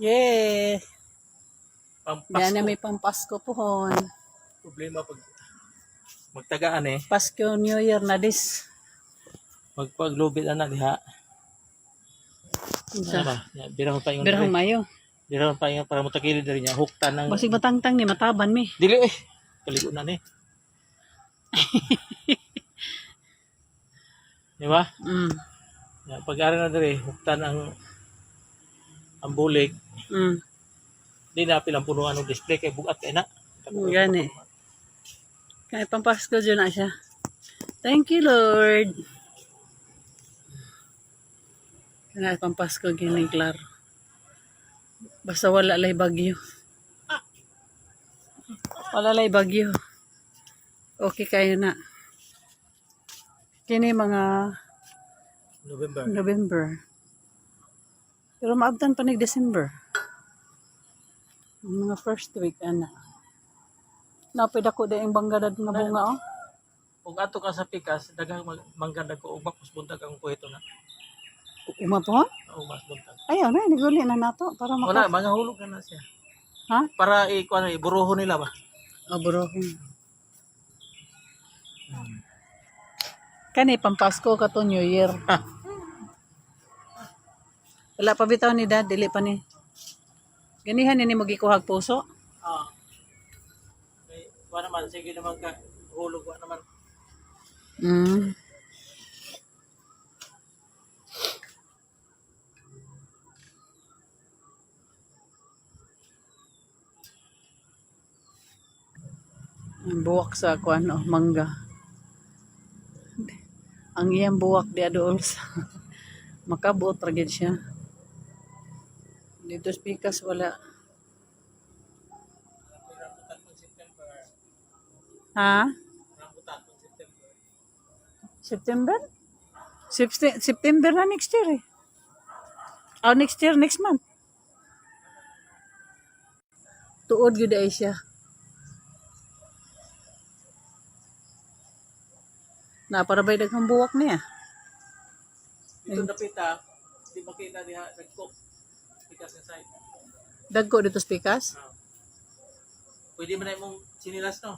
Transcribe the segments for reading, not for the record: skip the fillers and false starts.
Yay! Pampasko. Yan na may pampasko pohon. Problema pag magtagaan eh. Pasko New Year na dis. Magpaglubit na diha. Ano ba? Birahon pa yung Birahong mayo. Birahon pa yung para mutakilid rin niya. Huktan ng... Basig matangtang ni mataban mi. Dili eh. Kaligo na ni. Di ba? Mm. Pag-ari na diri, huktan ang bulig. Mm. Di na pilang punuan ng display kay bugat kay na. Gani. Kaya pampasko dyan na siya. Thank you, Lord. Kaya pampasko gining klaro. Basta wala lay bagyo. Wala lay bagyo. Okay kayo na. Kini mga November. Pero maabtan pa ni December. Mga first week, ana. Napid ako da yung banggada nga bunga, oh. Kung ato ka sa pikas, dagang manggandag ko, ugmak mas buntag ang kuwito na. Uma po? O mas buntag. Ayaw na, niguli na nato. Para Wala, mga hulog na siya. Ha? Para iburuho nila ba? Abrohin. Kani, pampasko ka to New Year. Wala pa bitaw ni Dad, dili pa ni. Ganihan ni magikuhag puso. Ah. Okay. Wa naman, sige naman ka. Hulog wa naman. Mm. Ang buwak sa kuan, oh, mangga. Ang iyang buwak di adool sa makabuot ragid siya. Dito sa pikas wala. Ha? September? September na next year eh. Oh, next year, next month. Tuod yun ay siya. Naparabay daghang buwak niya. Dito napita, di makita diha nagkok. Pikas sa side. Dagko dito sa pikas? Pwede man na imong sinilas no?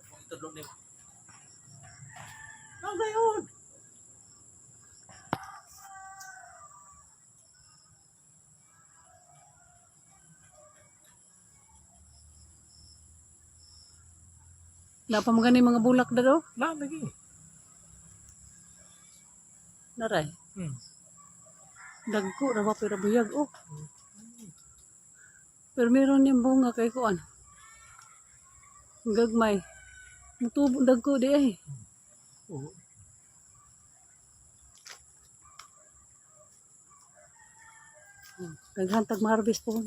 Kung itudlong nimo. Ang gayon. Napa mo gani mga bulak na daw? Lagi. Naray. Dagko, rawa pero buyag, oh. Pero meron yung bunga kay kuan. Gagmay. Mutubo dagko di ay. Oo. Naghantag ma-harvest po.